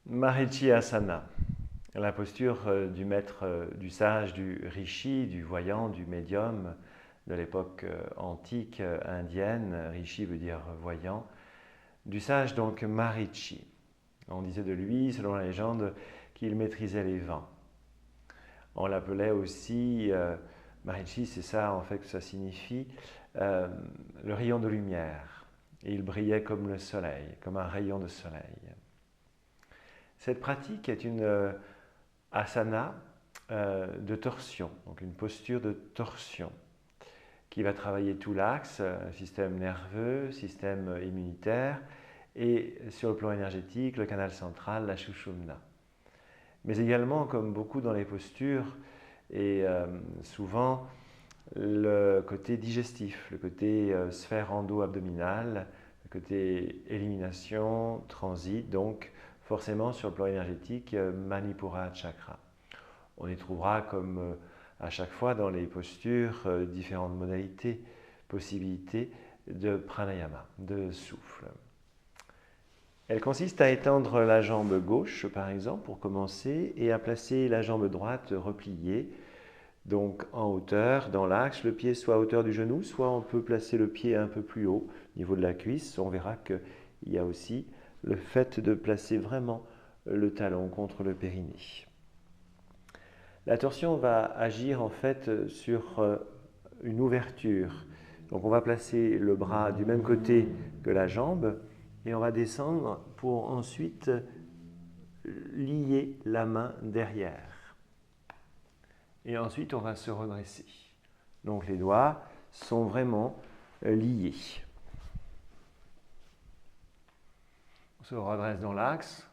Marichi Asana, la posture du maître, du sage, du rishi, du voyant, du médium de l'époque antique indienne. Rishi veut dire voyant. Du sage donc Marichi. On disait de lui, selon la légende, qu'il maîtrisait les vents. On l'appelait aussi, Marichi, c'est ça en fait que ça signifie, le rayon de lumière. Et il brillait comme le soleil, comme un rayon de soleil. Cette pratique est une asana de torsion, donc une posture de torsion qui va travailler tout l'axe, système nerveux, système immunitaire et sur le plan énergétique, le canal central, la Sushumna. Mais également, comme beaucoup dans les postures, et souvent le côté digestif, le côté sphère endo-abdominale, le côté élimination, transit, donc forcément sur le plan énergétique, Manipura Chakra. On y trouvera comme à chaque fois dans les postures différentes modalités, possibilités de pranayama, de souffle. Elle consiste à étendre la jambe gauche par exemple pour commencer et à placer la jambe droite repliée, donc en hauteur, dans l'axe, le pied soit à hauteur du genou, soit on peut placer le pied un peu plus haut, au niveau de la cuisse. On verra qu'il y a aussi le fait de placer vraiment le talon contre le périnée. La torsion va agir en fait sur une ouverture. Donc on va placer le bras du même côté que la jambe et on va descendre pour ensuite lier la main derrière. Et ensuite on va se redresser. Donc les doigts sont vraiment liés. On se redresse dans l'axe.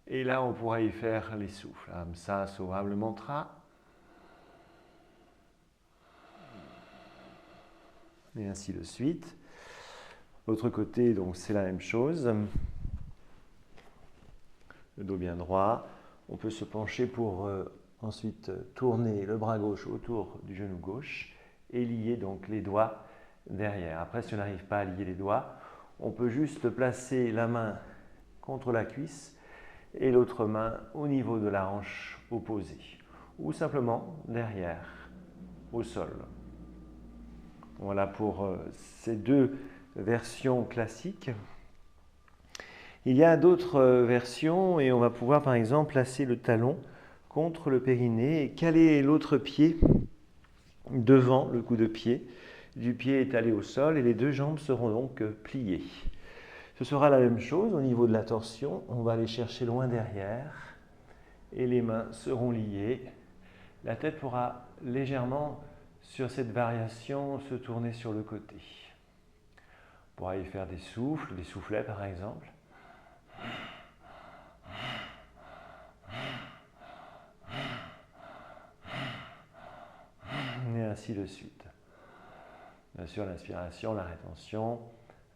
Et là, on pourra y faire les souffles. Hamsa, Soham, le mantra. Et ainsi de suite. L'autre côté, donc, c'est la même chose. Le dos bien droit. On peut se pencher pour ensuite tourner le bras gauche autour du genou gauche et lier donc les doigts derrière. Après, si on n'arrive pas à lier les doigts, on peut juste placer la main contre la cuisse et l'autre main au niveau de la hanche opposée, ou simplement derrière, au sol. Voilà pour ces deux versions classiques. Il y a d'autres versions et on va pouvoir par exemple placer le talon contre le périnée et caler l'autre pied devant le coup de pied, du pied étalé au sol et les deux jambes seront donc pliées. Ce sera la même chose au niveau de la torsion, on va aller chercher loin derrière et les mains seront liées. La tête pourra légèrement, sur cette variation, se tourner sur le côté. On pourra y faire des souffles, des soufflets par exemple. Et ainsi de suite. Bien sûr, l'inspiration, la rétention,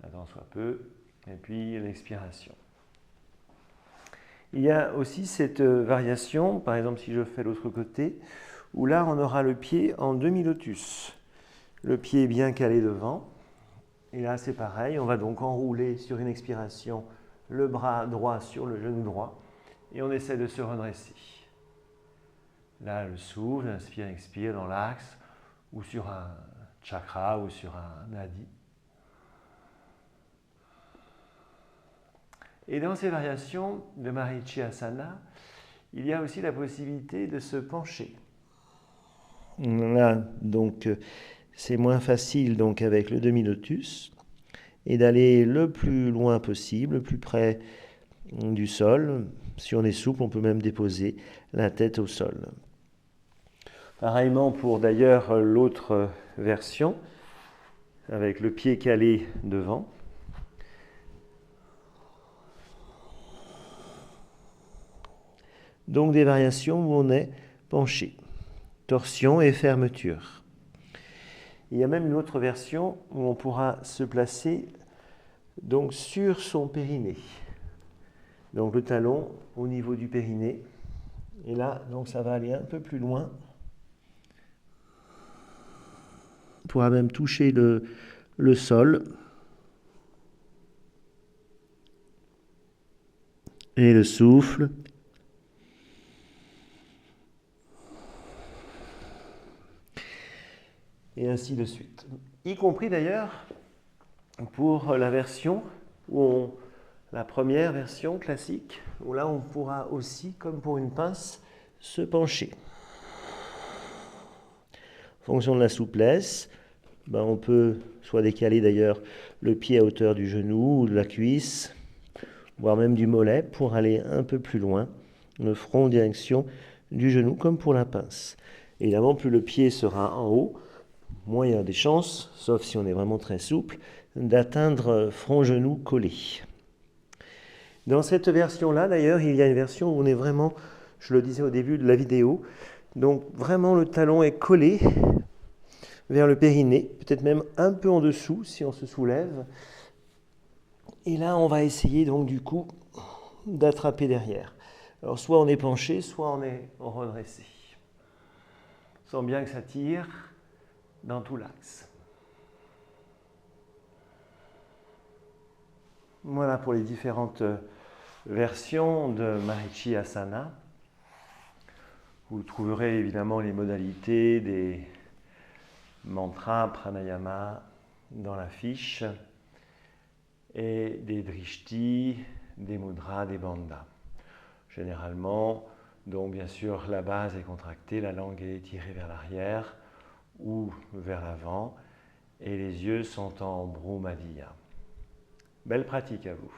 un tant soit peu, et puis l'expiration. Il y a aussi cette variation, par exemple si je fais l'autre côté, où là on aura le pied en demi-lotus. Le pied bien calé devant. Et là c'est pareil, on va donc enrouler sur une expiration le bras droit sur le genou droit et on essaie de se redresser. Là le souffle, inspire, expire dans l'axe ou sur un chakra ou sur un nadi. Et dans ces variations de Marichi Asana, il y a aussi la possibilité de se pencher. Là, donc, c'est moins facile donc, avec le demi-lotus et d'aller le plus loin possible, le plus près du sol. Si on est souple, on peut même déposer la tête au sol. Pareillement pour d'ailleurs l'autre version, avec le pied calé devant. Donc des variations où on est penché, torsion et fermeture. Il y a même une autre version où on pourra se placer donc sur son périnée. Donc le talon au niveau du périnée. Et là, donc ça va aller un peu plus loin. On pourra même toucher le sol. Et le souffle. Et ainsi de suite. Y compris d'ailleurs pour la version la première version classique, où là on pourra aussi, comme pour une pince, se pencher. En fonction de la souplesse, on peut soit décaler d'ailleurs le pied à hauteur du genou ou de la cuisse, voire même du mollet, pour aller un peu plus loin, le front en direction du genou, comme pour la pince. Évidemment, plus le pied sera en haut, moins il y a des chances, sauf si on est vraiment très souple, d'atteindre front-genou collé. Dans cette version-là, d'ailleurs, il y a une version où on est vraiment, je le disais au début de la vidéo, donc vraiment le talon est collé vers le périnée, peut-être même un peu en dessous si on se soulève. Et là, on va essayer donc du coup d'attraper derrière. Alors soit on est penché, soit on est redressé. On sent bien que ça tire dans tout l'axe. Voilà pour les différentes versions de Marichi Asana. Vous trouverez évidemment les modalités des mantras pranayama dans la fiche et des drishtis, des mudras, des bandhas. Généralement, donc bien sûr la base est contractée, la langue est tirée vers l'arrière ou vers l'avant et les yeux sont en Brahmadhyana. Belle pratique à vous.